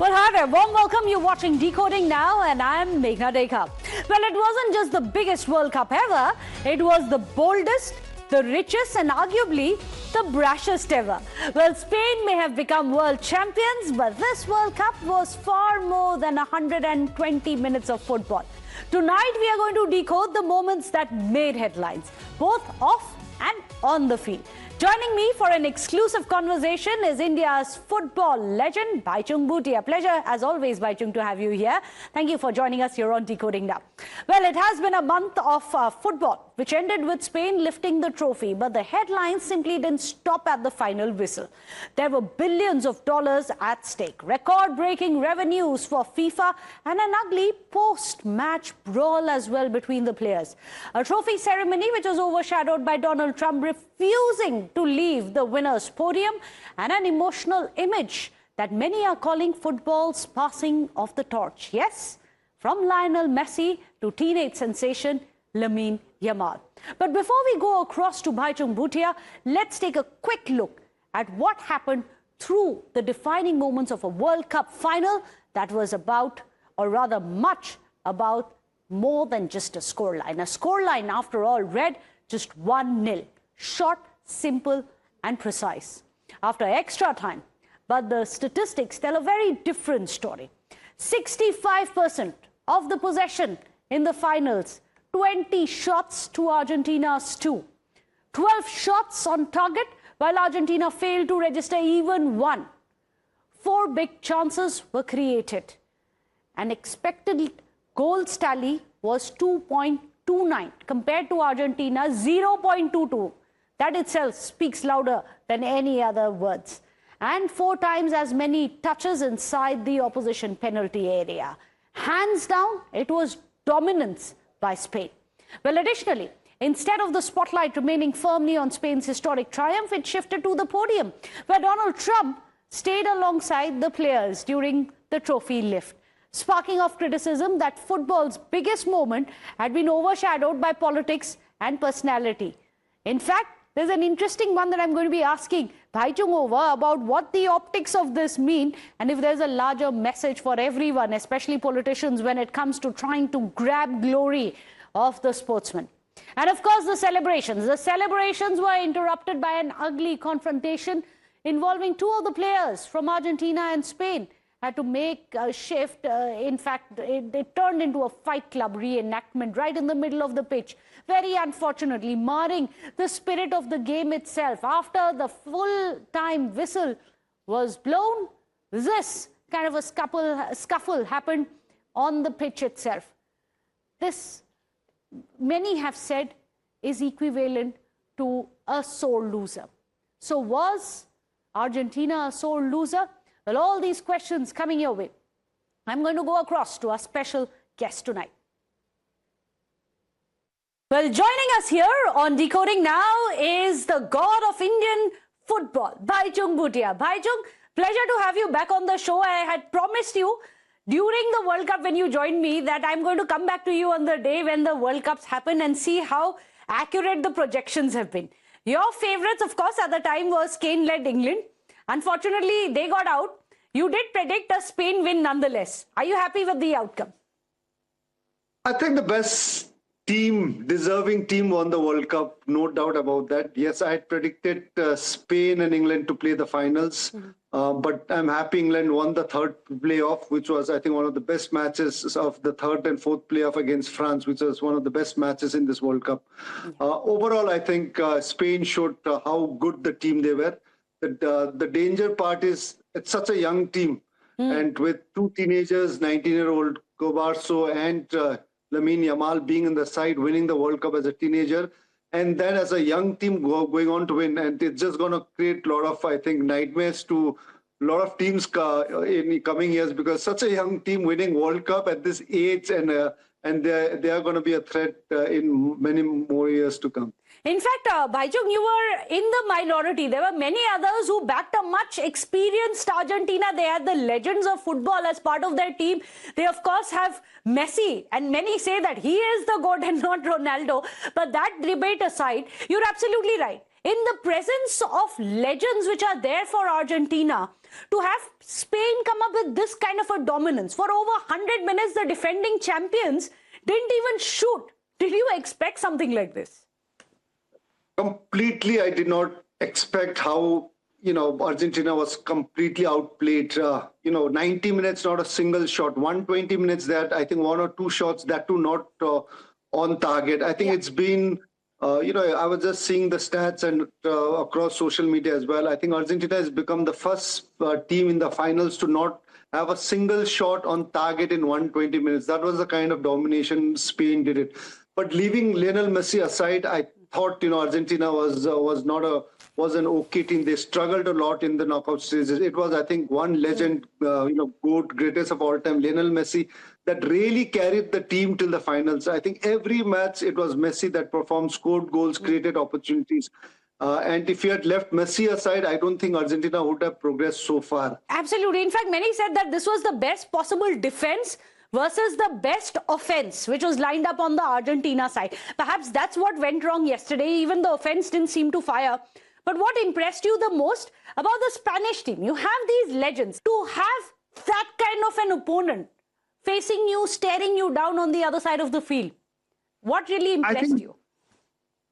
Well, hi there. Warm welcome. You're watching Decoding Now, and I'm Meghna Dekha. Well, it wasn't just the biggest World Cup ever. It was the boldest, the richest, and arguably the brashest ever. Well, Spain may have become world champions, but this World Cup was far more than 120 minutes of football. Tonight, we are going to decode the moments that made headlines, both off and on the field. Joining me for an exclusive conversation is India's football legend, Bhaichung Bhutia. Pleasure, as always, Bhaichung, to have you here. Thank you for joining us here on Decoding Now. Well, it has been a month of football, which ended with Spain lifting the trophy, but the headlines simply didn't stop at the final whistle. There were billions of dollars at stake, record-breaking revenues for FIFA, and an ugly post-match brawl as well between the players. A trophy ceremony which was overshadowed by Donald Trump refusing to leave the winner's podium, and an emotional image that many are calling football's passing of the torch. Yes, from Lionel Messi to teenage sensation Lamine Yamal. But before we go across to Bhaichung Bhutia, let's take a quick look at what happened through the defining moments of a World Cup final that was about, or rather much about, more than just a scoreline. A scoreline, after all, read just 1-0. Short, simple and precise. After extra time, but the statistics tell a very different story. 65% of the possession in the finals, 20 shots to Argentina's 2. 12 shots on target, while Argentina failed to register even one. 4 big chances were created. An expected goals tally was 2.29 compared to Argentina's 0.22. That itself speaks louder than any other words. And 4 times as many touches inside the opposition penalty area. Hands down, it was dominance by Spain. Well, additionally, instead of the spotlight remaining firmly on Spain's historic triumph, it shifted to the podium, where Donald Trump stayed alongside the players during the trophy lift, sparking off criticism that football's biggest moment had been overshadowed by politics and personality. In fact, there's an interesting one that I'm going to be asking Bhaichung over about what the optics of this mean, and if there's a larger message for everyone, especially politicians, when it comes to trying to grab glory of the sportsman. And of course, the celebrations. The celebrations were interrupted by an ugly confrontation involving 2 of the players from Argentina and Spain. Had to make a shift. In fact, it turned into a fight club reenactment right in the middle of the pitch. Very unfortunately, marring the spirit of the game itself. After the full-time whistle was blown, this kind of a scuffle happened on the pitch itself. This, many have said, is equivalent to a sore loser. So was Argentina a sore loser? Well, all these questions coming your way. I'm going to go across to our special guest tonight. Well, joining us here on Decoding Now is the god of Indian football, Bhaichung Bhutia. Bhaichung, pleasure to have you back on the show. I had promised you during the World Cup when you joined me that I'm going to come back to you on the day when the World Cups happen and see how accurate the projections have been. Your favorites, of course, at the time was Kane-led England. Unfortunately, they got out. You did predict a Spain win nonetheless. Are you happy with the outcome? I think the best team, deserving team won the World Cup, no doubt about that. Yes, I had predicted Spain and England to play the finals, but I'm happy England won the 3rd playoff, which was, I think, one of the best matches of the 3rd and 4th playoff against France, which was one of the best matches in this World Cup. Overall, I think Spain showed how good the team they were. The danger part is it's such a young team, and with 2 teenagers, 19-year-old Cobarso and Lamine Yamal being in the side, winning the World Cup as a teenager, and then as a young team going on to win, and it's just going to create a lot of, I think, nightmares to a lot of teams in coming years, because such a young team winning World Cup at this age, and they are going to be a threat in many more years to come. In fact, Bhaichung, you were in the minority. There were many others who backed a much experienced Argentina. They had the legends of football as part of their team. They, of course, have Messi, and many say that he is the GOAT and not Ronaldo. But that debate aside, you're absolutely right. in the presence of legends which are there for Argentina, to have Spain come up with this kind of a dominance. For over 100 minutes, the defending champions didn't even shoot. Did you expect something like this? Completely, I did not expect how, Argentina was completely outplayed. 90 minutes, not a single shot. 120 minutes, that I think one or two shots, that too not on target. I think it's been, I was just seeing the stats and across social media as well. I think Argentina has become the first team in the finals to not have a single shot on target in 120 minutes. That was the kind of domination Spain did it. But leaving Lionel Messi aside, I thought, Argentina was an okay team. They struggled a lot in the knockout stages. It was, I think, one legend, GOAT, greatest of all time, Lionel Messi, that really carried the team till the finals. I think every match it was Messi that performed, scored goals, created opportunities. And if you had left Messi aside, I don't think Argentina would have progressed so far. Absolutely. In fact, many said that this was the best possible defense versus the best offense, which was lined up on the Argentina side. Perhaps that's what went wrong yesterday. Even the offense didn't seem to fire. But what impressed you the most about the Spanish team? You have these legends. To have that kind of an opponent facing you, staring you down on the other side of the field, what really impressed you?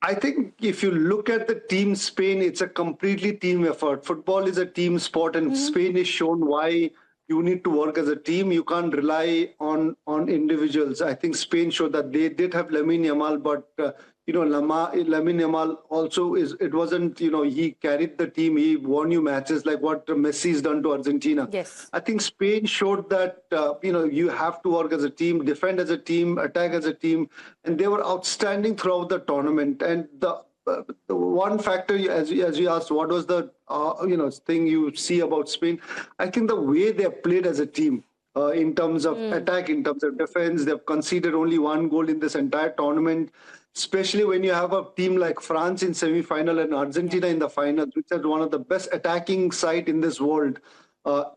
I think if you look at the team Spain, it's a completely team effort. Football is a team sport, and Spain is shown why you need to work as a team. You can't rely on individuals. I think Spain showed that. They did have Lamine Yamal, but Lamine Yamal also it wasn't, he carried the team. He won you matches like what Messi's done to Argentina. Yes. I think Spain showed that, you have to work as a team, defend as a team, attack as a team. And they were outstanding throughout the tournament. And the one factor, as you asked, what was the thing you see about Spain? I think the way they have played as a team, in terms of attack, in terms of defense, they've conceded only one goal in this entire tournament. Especially when you have a team like France in semi-final and Argentina in the finals, which is one of the best attacking side in this world,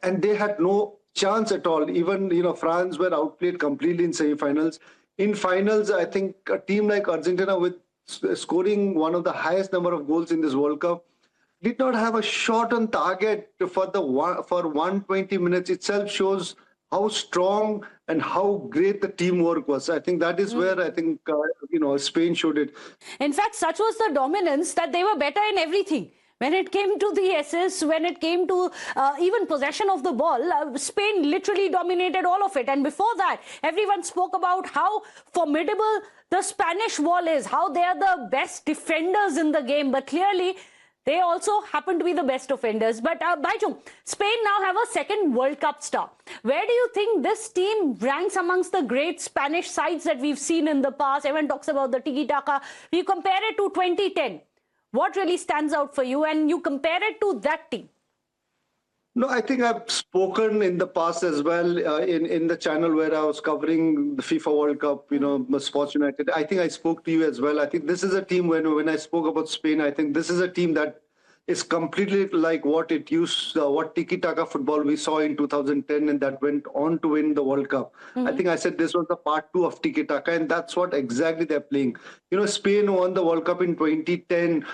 and they had no chance at all. Even France were outplayed completely in semi-finals. In finals, I think a team like Argentina, with scoring one of the highest number of goals in this World Cup, did not have a shot on target for 120 minutes. Itself shows how strong and how great the teamwork was. I think that is where I think Spain showed it. In fact, such was the dominance that they were better in everything. When it came to the assists, when it came to even possession of the ball, Spain literally dominated all of it. And before that, everyone spoke about how formidable the Spanish wall is, how they are the best defenders in the game. But clearly, they also happen to be the best offenders. But Bhaichung, Spain now have a second World Cup star. Where do you think this team ranks amongst the great Spanish sides that we've seen in the past? Everyone talks about the tiki-taka. You compare it to 2010. What really stands out for you? And you compare it to that team. No, I think I've spoken in the past as well in the channel where I was covering the FIFA World Cup, Sports United. I think I spoke to you as well. I think this is a team, when I spoke about Spain, I think this is a team that is completely like what tiki-taka football we saw in 2010 and that went on to win the World Cup. I think I said this was the part 2 of tiki-taka, and that's what exactly they're playing. Spain won the World Cup in 2010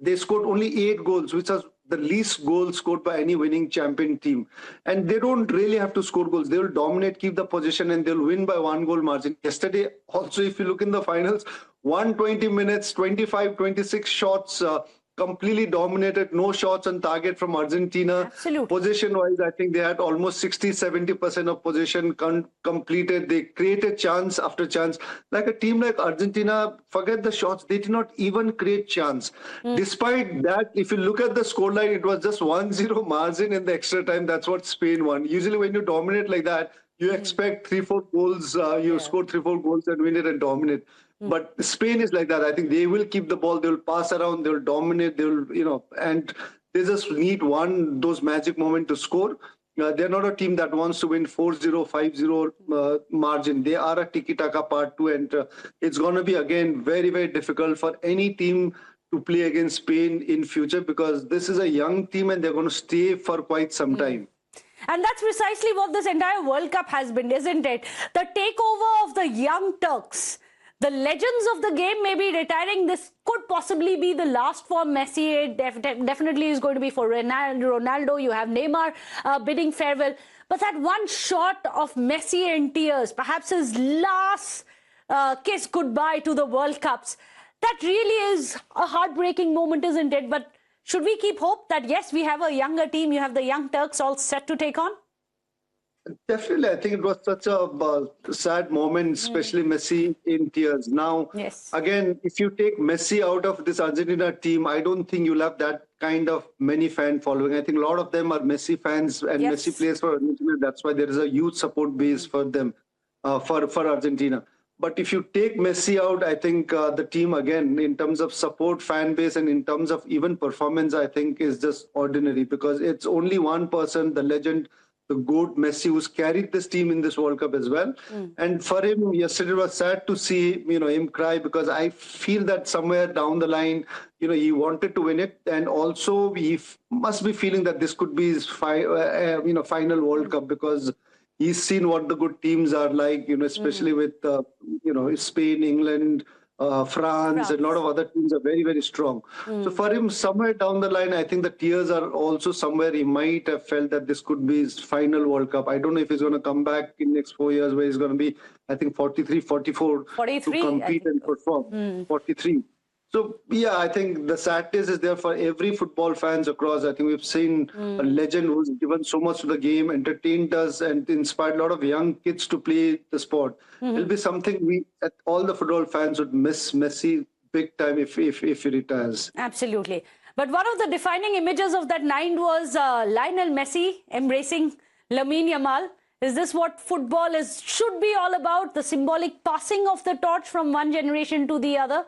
they scored only 8 goals, which was the least goals scored by any winning champion team. And they don't really have to score goals. They will dominate, keep the possession, and they'll win by 1 goal margin. Yesterday, also, if you look in the finals, 120 minutes, 25, 26 shots, completely dominated, no shots on target from Argentina. Absolutely. Possession-wise, I think they had almost 60-70% of possession completed. They created chance after chance. Like a team like Argentina, forget the shots, they did not even create chance. Despite that, if you look at the scoreline, it was just 1-0 margin in the extra time. That's what Spain won. Usually when you dominate like that, you expect 3-4 goals, score 3-4 goals and win it and dominate. But Spain is like that. I think they will keep the ball, they will pass around, they will dominate, they will, and they just need those magic moments to score. They're not a team that wants to win 4-0, 5-0 margin. They are a tiki-taka part 2, and it's going to be, again, very, very difficult for any team to play against Spain in future, because this is a young team and they're going to stay for quite some time. And that's precisely what this entire World Cup has been, isn't it? The takeover of the young Turks. the legends of the game may be retiring. This could possibly be the last for Messi. It definitely is going to be for Ronaldo. You have Neymar bidding farewell. But that one shot of Messi in tears, perhaps his last kiss goodbye to the World Cups, that really is a heartbreaking moment, isn't it? But should we keep hope that, yes, we have a younger team, you have the young Turks all set to take on? Definitely, I think it was such a sad moment, especially Messi in tears. Now, Yes. again, if you take Messi out of this Argentina team, I don't think you'll have that kind of many fan following. I think a lot of them are Messi fans, and Yes. Messi plays for Argentina. That's why there is a huge support base for them, for Argentina. But if you take Messi out, I think the team, again, in terms of support, fan base, and in terms of even performance, I think is just ordinary, because it's only one person, the legend, the GOAT Messi, who's carried this team in this World Cup as well. And for him, yesterday was sad to see, him cry, because I feel that somewhere down the line, he wanted to win it. And also he must be feeling that this could be his final World Cup, because he's seen what the good teams are like, especially with, Spain, England, France, and a lot of other teams are very, very strong. So for him, somewhere down the line, I think the tears are also somewhere he might have felt that this could be his final World Cup. I don't know if he's going to come back in next 4 years, where he's going to be, I think, 43, 44 43, to compete and perform. 43. So, yeah, I think the sadness is there for every football fans across. I think we've seen a legend who's given so much to the game, entertained us, and inspired a lot of young kids to play the sport. It'll be something all the football fans would miss Messi big time if he retires. Absolutely. But one of the defining images of that night was Lionel Messi embracing Lamine Yamal. Is this what football should be all about? The symbolic passing of the torch from one generation to the other?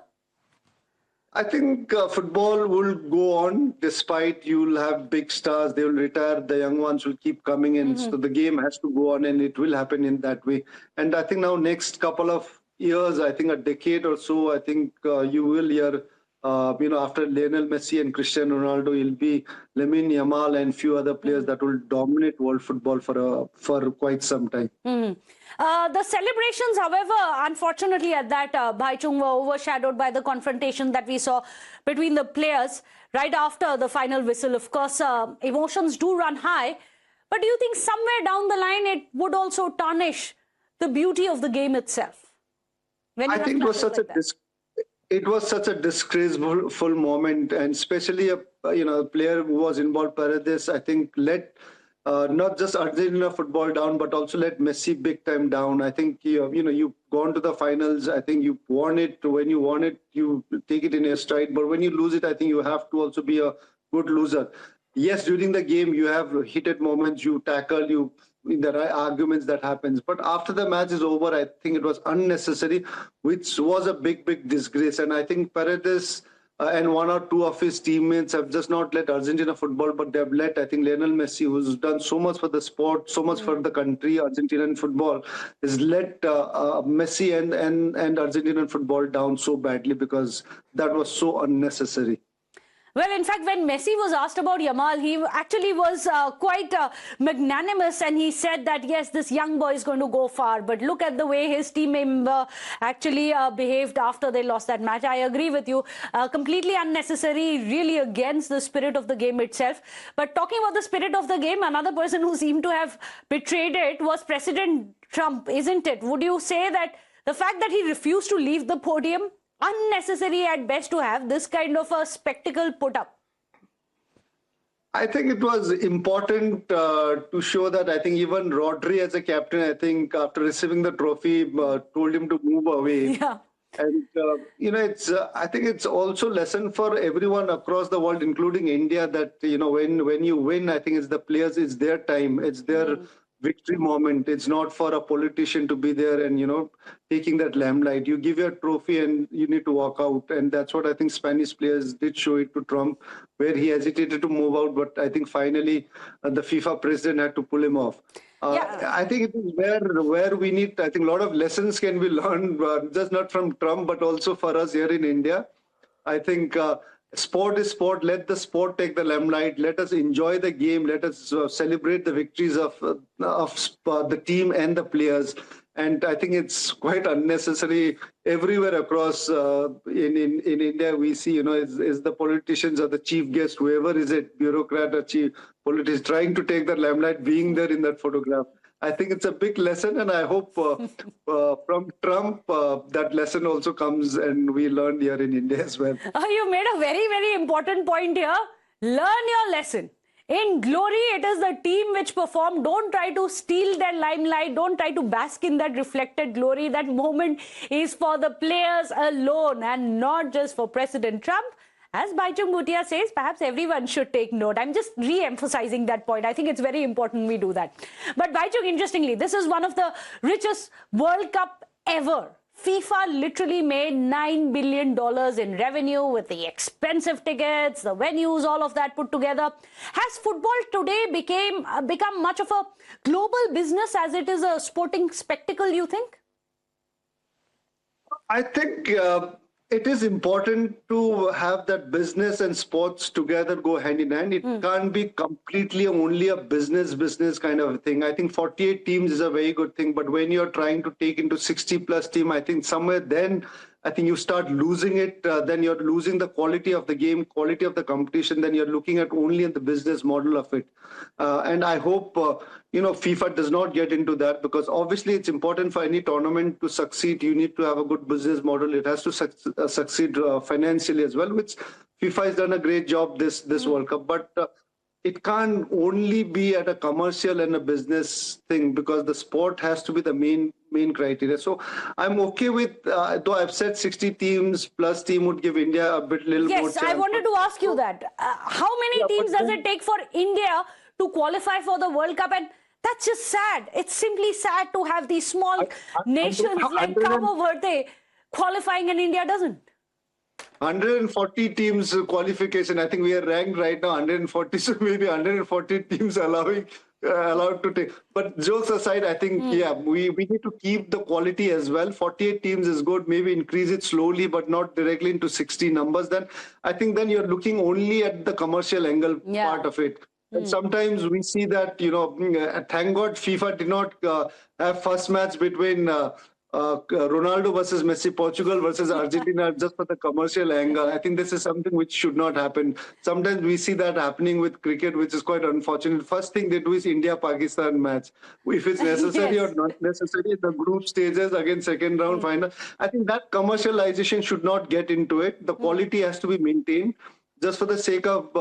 I think football will go on, despite you'll have big stars, they will retire, the young ones will keep coming in. So the game has to go on, and it will happen in that way. And I think now next couple of years, I think a decade or so, I think you will hear, after Lionel Messi and Cristiano Ronaldo, it'll be Lamine Yamal and few other players that will dominate world football for quite some time. The celebrations, however, unfortunately at that Bhaichung, were overshadowed by the confrontation that we saw between the players right after the final whistle. Of course, emotions do run high. But do you think somewhere down the line it would also tarnish the beauty of the game itself? I think it was such a disgraceful moment, and especially a player who was involved, Paredes, I think let not just Argentina football down, but also let Messi big time down. I think you've gone to the finals. I think you won it. When you won it, you take it in your stride. But when you lose it, I think you have to also be a good loser. Yes, during the game you have heated moments. You tackle. There are arguments that happens. But after the match is over, I think it was unnecessary, which was a big disgrace. And I think Paredes and one or two of his teammates have just not let Argentina football, but they have let, I think, Lionel Messi, who's done so much for the sport, so much for the country, Argentinian football, has let Messi and Argentinian football down so badly, because that was so unnecessary. Well, in fact, when Messi was asked about Yamal, he actually was quite magnanimous, and he said that, yes, this young boy is going to go far. But look at the way his team member actually behaved after they lost that match. I agree with you. Completely unnecessary, really against the spirit of the game itself. But talking about the spirit of the game, another person who seemed to have betrayed it was President Trump, isn't it? Would you say that the fact that he refused to leave the podium, unnecessary at best to have this kind of a spectacle put up? I think it was important to show that. I think even Rodri, as a captain, I think after receiving the trophy, told him to move away. Yeah. And, it's. I think it's also a lesson for everyone across the world, including India, that, when you win, I think it's the players, it's their time, it's their victory moment. It's not for a politician to be there and, taking that limelight. You give your trophy and you need to walk out. And that's what I think Spanish players did show it to Trump, where he hesitated to move out. But I think finally the FIFA president had to pull him off. I think it is where we need, I think a lot of lessons can be learned, just not from Trump, but also for us here in India. I think sport is sport. Let the sport take the limelight. Let us enjoy the game. Let us celebrate the victories of the team and the players. And I think it's quite unnecessary everywhere across in India. We see, is the politicians or the chief guest, whoever is it, bureaucrat or chief politician, trying to take the limelight, being there in that photograph. I think it's a big lesson, and I hope from Trump that lesson also comes and we learn here in India as well. You made a very, very important point here. Learn your lesson. In glory, it is the team which performed. Don't try to steal their limelight. Don't try to bask in that reflected glory. That moment is for the players alone and not just for President Trump. As Bhaichung Bhutia says, perhaps everyone should take note. I'm just re-emphasizing that point. I think it's very important we do that. But Bhaichung, interestingly, this is one of the richest World Cup ever. FIFA literally made $9 billion in revenue with the expensive tickets, the venues, all of that put together. Has football today become much of a global business as it is a sporting spectacle, you think? I think it is important to have that business and sports together go hand in hand. It can't be completely only a business kind of thing. I think 48 teams is a very good thing, but when you're trying to take into 60 plus team, I think somewhere then I think you start losing it. Then you're losing the quality of the game, quality of the competition. Then you're looking at only at the business model of it. And I hope, FIFA does not get into that, because obviously it's important for any tournament to succeed. You need to have a good business model. It has to succeed financially as well, which FIFA has done a great job this World Cup. But it can't only be at a commercial and a business thing, because the sport has to be the main criteria. So I'm okay with, though I've said 60 teams plus team would give India a little more chance. Yes, I wanted to ask you that. How many teams does it take for India to qualify for the World Cup? And that's just sad. It's simply sad to have these small nations like Cabo Verde qualifying and India doesn't. 140 teams qualification. I think we are ranked right now 140, so maybe 140 teams allowed to take. But jokes aside, I think, we need to keep the quality as well. 48 teams is good. Maybe increase it slowly, but not directly into 60 numbers. Then I think then you're looking only at the commercial angle part of it. And sometimes we see that, thank God FIFA did not have first match between Ronaldo versus Messi, Portugal versus Argentina, just for the commercial angle. I think this is something which should not happen. Sometimes we see that happening with cricket, which is quite unfortunate. First thing they do is India-Pakistan match. If it's necessary or not necessary, the group stages, again, second round, final. I think that commercialization should not get into it. The quality has to be maintained. Just for the sake of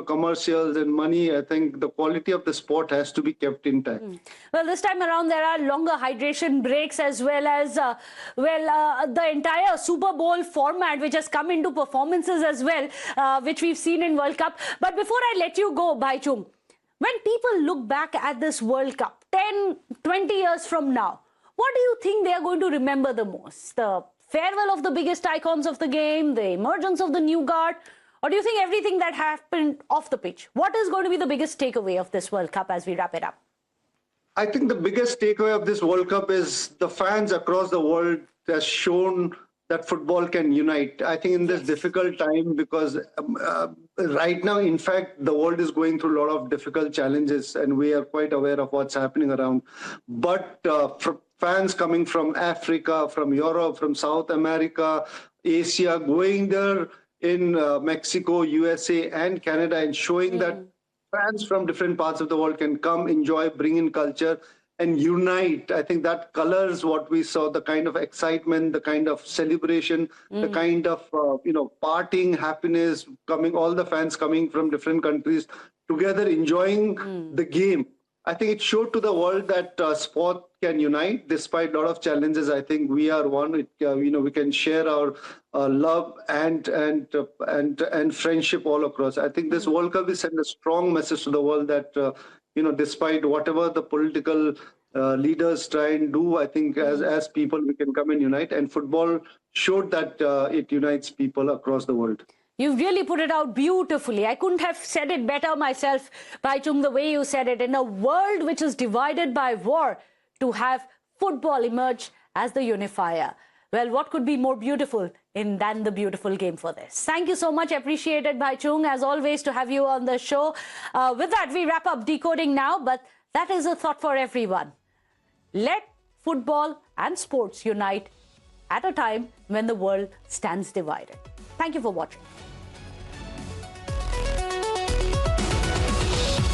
commercials and money, I think the quality of the sport has to be kept intact. Well, this time around there are longer hydration breaks, as well as the entire Super Bowl format, which has come into performances as well, which we've seen in World Cup. But before I let you go, Bhaichung, when people look back at this World Cup 10, 20 years from now, what do you think they are going to remember the most? The farewell of the biggest icons of the game, the emergence of the new guard? Or do you think everything that happened off the pitch? What is going to be the biggest takeaway of this World Cup as we wrap it up? I think the biggest takeaway of this World Cup is the fans across the world has shown that football can unite. I think in this difficult time, because right now, in fact, the world is going through a lot of difficult challenges, and we are quite aware of what's happening around. But fans coming from Africa, from Europe, from South America, Asia, going there, in Mexico, USA, and Canada, and showing that fans from different parts of the world can come, enjoy, bring in culture, and unite. I think that colors what we saw, the kind of excitement, the kind of celebration, the kind of, partying, happiness, all the fans coming from different countries together, enjoying the game. I think it showed to the world that sport can unite despite a lot of challenges. I think we are one. We can share our love and friendship all across. I think this World Cup will send a strong message to the world that despite whatever the political leaders try and do, I think as people we can come and unite. And football showed that it unites people across the world. You've really put it out beautifully. I couldn't have said it better myself, Bhaichung, the way you said it. In a world which is divided by war, to have football emerge as the unifier. Well, what could be more beautiful than the beautiful game for this? Thank you so much. Appreciated, Bhaichung, as always, to have you on the show. With that, we wrap up Decoding Now, but that is a thought for everyone. Let football and sports unite at a time when the world stands divided. Thank you for watching.